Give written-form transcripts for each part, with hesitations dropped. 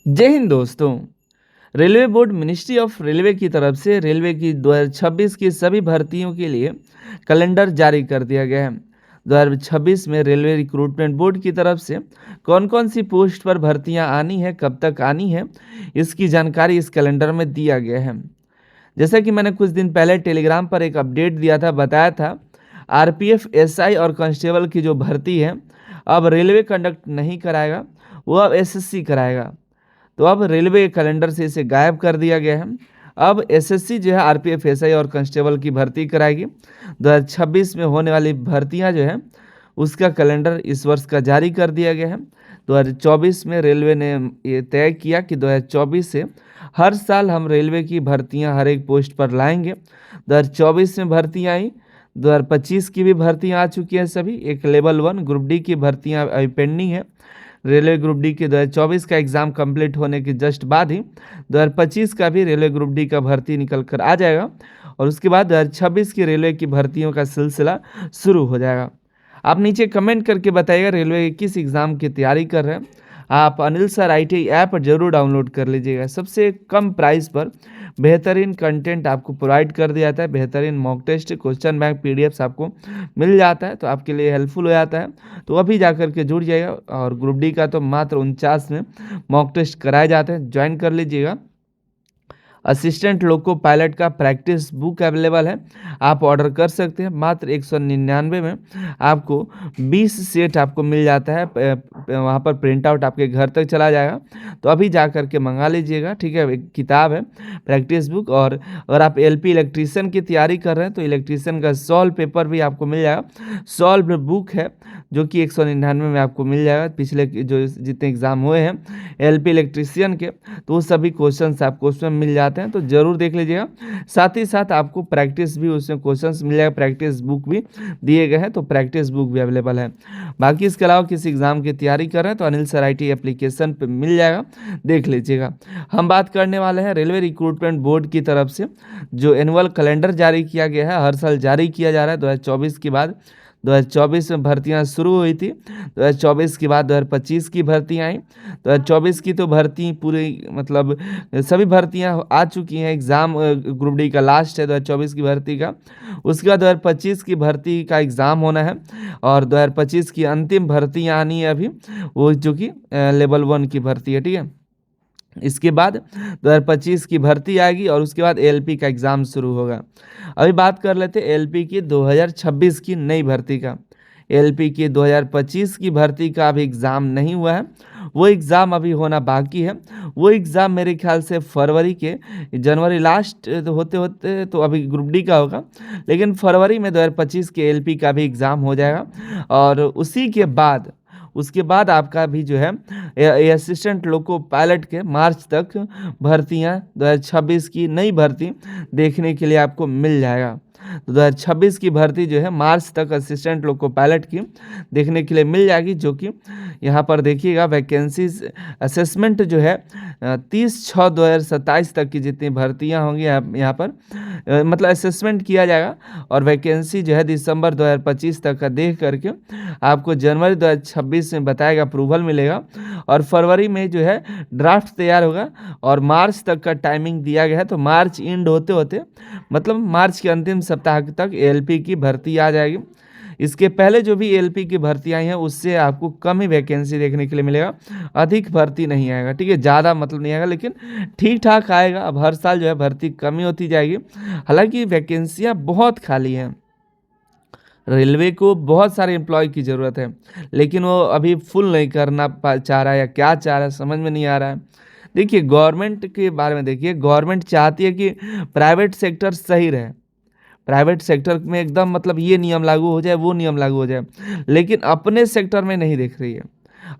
जय हिंद दोस्तों। Railway board ministry of railway की तरफ से रेलवे की 2026 की सभी भर्तियों के लिए कैलेंडर जारी कर दिया गया है। 2026 में रेलवे रिक्रूटमेंट बोर्ड की तरफ से कौन कौन सी पोस्ट पर भर्तियां आनी है, कब तक आनी है, इसकी जानकारी इस कैलेंडर में दिया गया है। जैसा कि मैंने कुछ दिन पहले टेलीग्राम पर एक अपडेट दिया था, बताया था आरपीएफ, एसआई और कांस्टेबल की जो भर्ती है अब रेलवे कंडक्ट नहीं कराएगा, वो अब एसएससी कराएगा। तो अब रेलवे के कैलेंडर से इसे गायब कर दिया गया है। अब एसएससी जो है आरपीएफ, एसआई और कांस्टेबल की भर्ती कराएगी। 2026 में होने वाली भर्तियां जो है उसका कैलेंडर इस वर्ष का जारी कर दिया गया है। 2024 में रेलवे ने ये तय किया कि 2024 से हर साल हम रेलवे की भर्तियां हर एक पोस्ट पर लाएंगे। 2024 में भर्तियां आई, 2025 की भी भर्तियां आ चुकी हैं सभी। एक लेवल 1 ग्रुप डी की भर्तियां अभी पेंडिंग है। रेलवे ग्रुप डी के 2024 का एग्ज़ाम कंप्लीट होने के जस्ट बाद ही 2025 का भी रेलवे ग्रुप डी का भर्ती निकल कर आ जाएगा और उसके बाद 2026 की रेलवे की भर्तियों का सिलसिला शुरू हो जाएगा। आप नीचे कमेंट करके बताइएगा रेलवे के किस एग्ज़ाम की तैयारी कर रहे हैं। आप अनिल सर आईटी ऐप जरूर डाउनलोड कर लीजिएगा। सबसे कम प्राइस पर बेहतरीन कंटेंट आपको प्रोवाइड कर दिया जाता है। बेहतरीन mock test, question bank, PDFs आपको मिल जाता है, तो आपके लिए हेल्पफुल हो जाता है। तो अभी जा कर के जुड़ जाइएगा। और ग्रुप डी का तो मात्र 49 में मॉक टेस्ट कराए जाते हैं, ज्वाइन कर लीजिएगा। असिस्टेंट लोको पायलट का प्रैक्टिस बुक अवेलेबल है, आप ऑर्डर कर सकते हैं। मात्र 199 में आपको 20 सेट आपको मिल जाता है। वहाँ पर प्रिंट आउट आपके घर तक चला जाएगा, तो अभी जा कर के मंगा लीजिएगा। ठीक है, एक किताब है प्रैक्टिस बुक। और अगर आप एलपी इलेक्ट्रीशियन की तैयारी कर रहे हैं तो इलेक्ट्रीशियन का सॉल्व पेपर भी आपको मिल जाएगा। सॉल्व बुक है जो कि 199 में आपको मिल जाएगा। पिछले जो जितने एग्ज़ाम हुए हैं एलपी इलेक्ट्रीशियन के, तो वो सभी क्वेश्चंस आपको उसमें मिल जाते हैं, तो ज़रूर देख लीजिएगा। साथ ही साथ आपको प्रैक्टिस भी उसमें क्वेश्चंस मिल जाएगा, प्रैक्टिस बुक भी दिए गए हैं, तो प्रैक्टिस बुक भी अवेलेबल है। बाकी इसके अलावा किसी एग्ज़ाम की तैयारी कर रहे हैं तो Anil sir I T application पर मिल जाएगा, देख लीजिएगा। हम बात करने वाले हैं रेलवे रिक्रूटमेंट बोर्ड की तरफ से जो एनुअल कैलेंडर जारी किया गया है, हर साल जारी किया जा रहा है। 2024 के बाद 2024 में भर्तियां शुरू हुई थी, 2024 के बाद 2025 की भर्तियां आई। 2024 की तो भर्ती पूरी मतलब सभी भर्तियां आ चुकी हैं। एग्ज़ाम ग्रुप डी का लास्ट है 2024 की भर्ती का। उसके बाद 2025 की भर्ती का एग्ज़ाम होना है और 2025 की अंतिम भर्तियां आनी है अभी, वो जो कि लेवल 1 की भर्ती है। ठीक है, इसके बाद 2025 की भर्ती आएगी और उसके बाद एलपी का एग्ज़ाम शुरू होगा। अभी बात कर लेते हैं एलपी की 2026 की नई भर्ती का। एलपी की 2025 की भर्ती का अभी एग्ज़ाम नहीं हुआ है, वो एग्ज़ाम अभी होना बाकी है। वो एग्ज़ाम मेरे ख्याल से फरवरी के जनवरी लास्ट होते होते तो अभी ग्रुप डी का होगा, लेकिन फरवरी में 2025 के एलपी का भी एग्ज़ाम हो जाएगा। और उसी के बाद उसके बाद आपका भी जो है असिस्टेंट लोको पायलट के मार्च तक भर्तियां 2026 की नई भर्ती देखने के लिए आपको मिल जाएगा। तो 2026 की भर्ती जो है मार्च तक असिस्टेंट लोको पायलट की देखने के लिए मिल जाएगी, जो कि यहाँ पर देखिएगा वैकेंसीज असेसमेंट जो है 30/6/2027 तक की जितनी भर्तियाँ होंगी यहाँ पर मतलब असेसमेंट किया जाएगा। और वैकेंसी जो है दिसंबर 2025 तक का देख करके आपको जनवरी 2026 में बताएगा, अप्रूवल मिलेगा और फरवरी में जो है ड्राफ्ट तैयार होगा और मार्च तक का टाइमिंग दिया गया है। तो मार्च एंड होते होते मतलब मार्च के अंतिम सप्ताह तक एलपी की भर्ती आ जाएगी। इसके पहले जो भी एलपी की भर्ती आई हैं उससे आपको कम ही वैकेंसी देखने के लिए मिलेगा, अधिक भर्ती नहीं आएगा। ठीक है, ज़्यादा मतलब नहीं आएगा, लेकिन ठीक ठाक आएगा। अब हर साल जो है भर्ती कमी होती जाएगी, हालांकि वैकेंसियाँ बहुत खाली हैं। रेलवे को बहुत सारे एम्प्लॉय की ज़रूरत है, लेकिन वो अभी फुल नहीं करना चाह रहा है या क्या चाह रहा है समझ में नहीं आ रहा है। देखिए गवर्नमेंट के बारे में देखिए, गवर्नमेंट चाहती है कि प्राइवेट सेक्टर सही रहे, प्राइवेट सेक्टर में एकदम मतलब ये नियम लागू हो जाए, वो नियम लागू हो जाए, लेकिन अपने सेक्टर में नहीं देख रही है।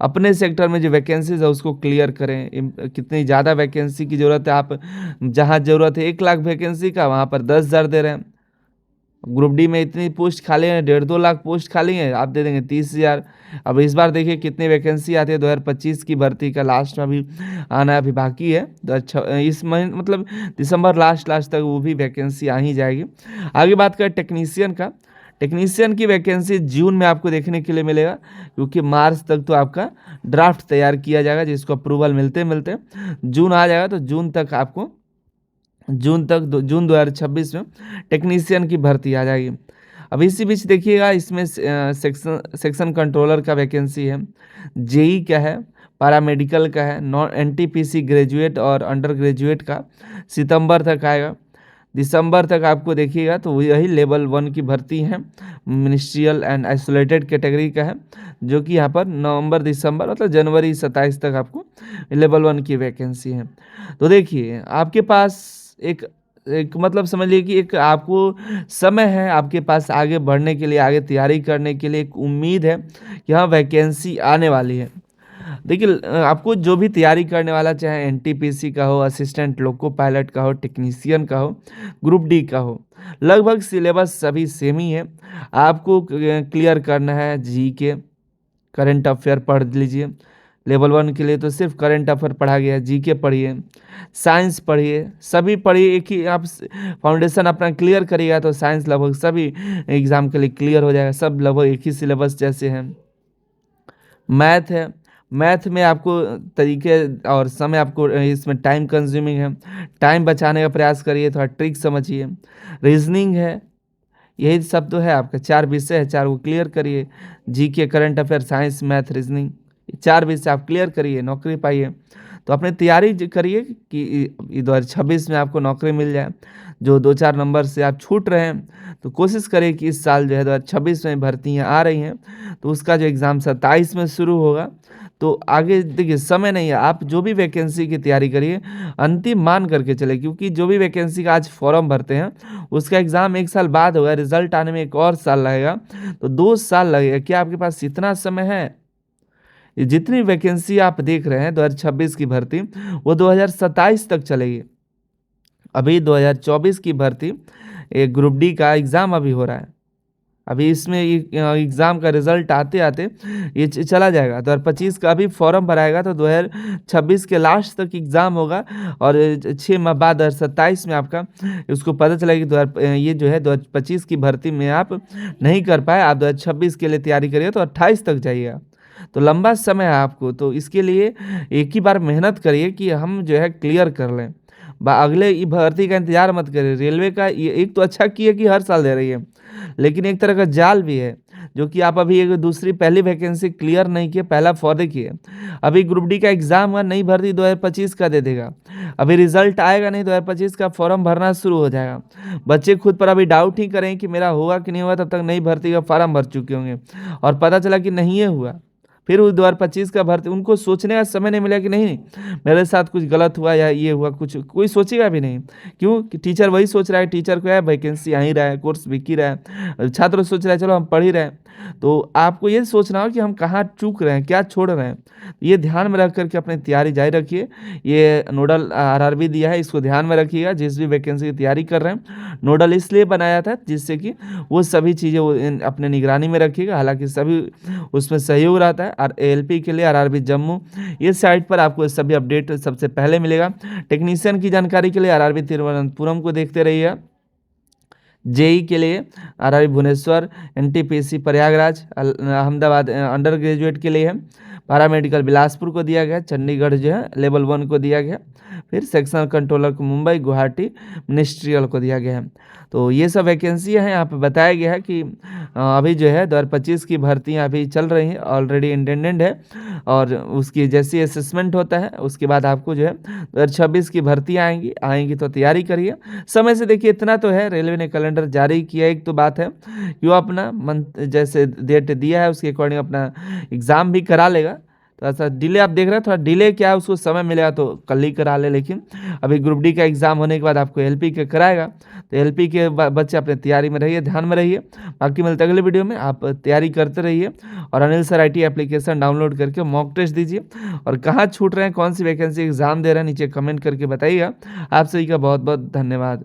अपने सेक्टर में जो वैकेंसीज है उसको क्लियर करें। कितनी ज़्यादा वैकेंसी की ज़रूरत है, आप जहाँ ज़रूरत है 1 लाख वैकेंसी का वहाँ पर 10,000 दे रहे हैं। ग्रुप डी में इतनी पोस्ट खाली है, 1.5-2 लाख पोस्ट खाली है, आप दे देंगे 30,000। अब इस बार देखिए कितनी वैकेंसी आती है। 2025 की भर्ती का लास्ट में अभी आना अभी बाकी है। इस महीने मतलब दिसंबर लास्ट तक वो भी वैकेंसी आ ही जाएगी। आगे बात करें टेक्नीशियन का। टेक्नीशियन की वैकेंसी जून में आपको देखने के लिए मिलेगा, क्योंकि मार्च तक तो आपका ड्राफ्ट तैयार किया जाएगा, जिसको अप्रूवल मिलते मिलते जून आ जाएगा। तो जून तक आपको जून 2026 में टेक्नीशियन की भर्ती आ जाएगी। अब इसी बीच देखिएगा, इसमें सेक्शन कंट्रोलर का वैकेंसी है, जेई का है, पैरामेडिकल का है, नॉन एनटीपीसी ग्रेजुएट और अंडर ग्रेजुएट का सितंबर तक आएगा। दिसंबर तक आपको देखिएगा तो यही लेवल 1 की भर्ती है, मिनिस्ट्रियल एंड आइसोलेटेड कैटेगरी का है, जो कि यहाँ पर नवंबर दिसंबर मतलब जनवरी 27 तक आपको लेवल 1 की वैकेंसी है। तो देखिए आपके पास एक एक मतलब समझ लीजिए कि एक आपको समय है आपके पास आगे बढ़ने के लिए, आगे तैयारी करने के लिए, एक उम्मीद है कि हाँ वैकेंसी आने वाली है। देखिए आपको जो भी तैयारी करने वाला, चाहे एनटीपीसी का हो, असिस्टेंट लोको पायलट का हो, टेक्नीशियन का हो, ग्रुप डी का हो, लगभग सिलेबस सभी सेम ही है। आपको क्लियर करना है जीके, करंट अफेयर पढ़ लीजिए। लेवल 1 के लिए तो सिर्फ करंट अफेयर पढ़ा गया है, जीके पढ़िए, साइंस पढ़िए, सभी पढ़िए। एक ही आप फाउंडेशन अपना क्लियर करिएगा तो साइंस लगभग सभी एग्जाम के लिए क्लियर हो जाएगा, सब लगभग एक ही सिलेबस जैसे हैं। मैथ है, मैथ में आपको तरीके और समय, आपको इसमें टाइम कंज्यूमिंग है, टाइम बचाने का प्रयास करिए, थोड़ा ट्रिक समझिए। रीजनिंग है, यही सब तो है आपका, 4 विषय है, 4 को क्लियर करिए। GK, current affair, science, math, reasoning, 4 विषय आप क्लियर करिए, नौकरी पाइए। तो अपने तैयारी करिए कि 2026 में आपको नौकरी मिल जाए। जो 2-4 नंबर से आप छूट रहे हैं, तो कोशिश करिए कि इस साल जो है 2026 में भर्तियाँ आ रही हैं, तो उसका जो एग्ज़ाम 27 में शुरू होगा। तो आगे देखिए समय नहीं है, आप जो भी वैकेंसी की तैयारी करिए अंतिम मान करके चले, क्योंकि जो भी वैकेंसी का आज फॉर्म भरते हैं उसका एग्ज़ाम 1 साल बाद होगा, रिजल्ट आने में 1 और साल लगेगा, तो 2 साल लगेगा। क्या आपके पास इतना समय है? ये जितनी वैकेंसी आप देख रहे हैं 2026 की भर्ती, वो 2027 तक चलेगी। अभी 2024 की भर्ती, एक ग्रुप डी का एग्ज़ाम अभी हो रहा है। अभी इसमें एग्ज़ाम का रिज़ल्ट आते-आते ये चला जाएगा। 2025 का अभी फॉर्म भराएगा तो 2026 के लास्ट तक एग्ज़ाम होगा, और 6 माह बाद 2027 में आपका उसको पता चलेगा कि ये जो है 2025 की भर्ती में आप नहीं कर पाए, आप 2026 के लिए तैयारी करिए तो 28 तक जाइएगा। तो लंबा समय है आपको, तो इसके लिए एक ही बार मेहनत करिए कि हम जो है क्लियर कर लें। अगले भर्ती का इंतज़ार मत करिए। रेलवे का ये एक तो अच्छा किया कि हर साल दे रही है, लेकिन एक तरह का जाल भी है, जो कि आप अभी एक पहली वैकेंसी क्लियर नहीं किए, पहला फौदे किए। अभी ग्रुप डी का एग्ज़ाम हुआ, नई भर्ती 2025 का दे देगा। अभी रिजल्ट आएगा नहीं, 2025 का फॉर्म भरना शुरू हो जाएगा। बच्चे खुद पर अभी डाउट ही करें कि मेरा होगा कि नहीं हुआ, तब तक नई भर्ती का फॉर्म भर चुके होंगे, और पता चला कि नहीं ये हुआ। फिर उस 2025 का भर्ती, उनको सोचने का समय नहीं मिला कि नहीं मेरे साथ कुछ गलत हुआ या ये हुआ, कुछ कोई सोचेगा भी नहीं। क्यों कि टीचर वही सोच रहा है, टीचर को है वैकेंसी आ ही रहा है, कोर्स बिक ही रहा है, छात्र सोच रहा है चलो हम पढ़ ही रहे हैं। तो आपको ये सोचना हो कि हम कहाँ चूक रहे हैं, क्या छोड़ रहे हैं। ये ध्यान में रख करके अपनी तैयारी जारी रखिए। ये नोडल आरआरबी दिया है, इसको ध्यान में रखिएगा। जिस भी वैकेंसी की तैयारी कर रहे हैं, नोडल इसलिए बनाया था जिससे कि वो सभी चीज़ें वो अपने निगरानी में रखिएगा। हालांकि सभी उसमें सहयोग रहता है। और एएलपी के लिए आरआरबी जम्मू, ये साइट पर आपको सभी अपडेट सबसे पहले मिलेगा। टेक्नीशियन की जानकारी के लिए आरआरबी तिरुवनंतपुरम को देखते रहिए। जेई के लिए RRB Bhubaneswar, NTPC Prayagraj, Ahmedabad undergraduate के लिए है। पैरामेडिकल बिलासपुर को दिया गया, चंडीगढ़ जो है लेवल 1 को दिया गया। फिर सेक्शनल कंट्रोलर को मुंबई, गुवाहाटी मिनिस्ट्रियल को दिया गया है। तो ये सब वैकेंसियाँ हैं। यहाँ पे बताया गया है कि अभी जो है 2025 की भर्तियाँ अभी चल रही हैं, ऑलरेडी इंटेंडेंट है, और उसकी जैसी असेसमेंट होता है उसके बाद आपको जो है 2026 की भर्तियाँ आएंगी तो तैयारी करिए। समय से देखिए इतना तो है, रेलवे ने कैलेंडर जारी किया। एक तो बात है कि वो अपना मंथ जैसे डेट दिया है उसके अकॉर्डिंग अपना एग्ज़ाम भी करा लेगा। तो ऐसा डिले आप देख रहे हैं, थोड़ा डिले क्या है, उसको समय मिलेगा तो कल ही करा ले। लेकिन अभी ग्रुप डी का एग्ज़ाम होने के बाद आपको एलपी के कराएगा, तो एलपी के बच्चे अपने तैयारी में रहिए, ध्यान में रहिए। बाकी मिलते अगले वीडियो में, आप तैयारी करते रहिए। और Anil sir IT application download करके मॉक टेस्ट दीजिए। और कहाँ छूट रहे हैं, कौन सी वैकेंसी एग्ज़ाम दे रहे हैं, नीचे कमेंट करके बताइएगा। आप सभी का बहुत बहुत धन्यवाद।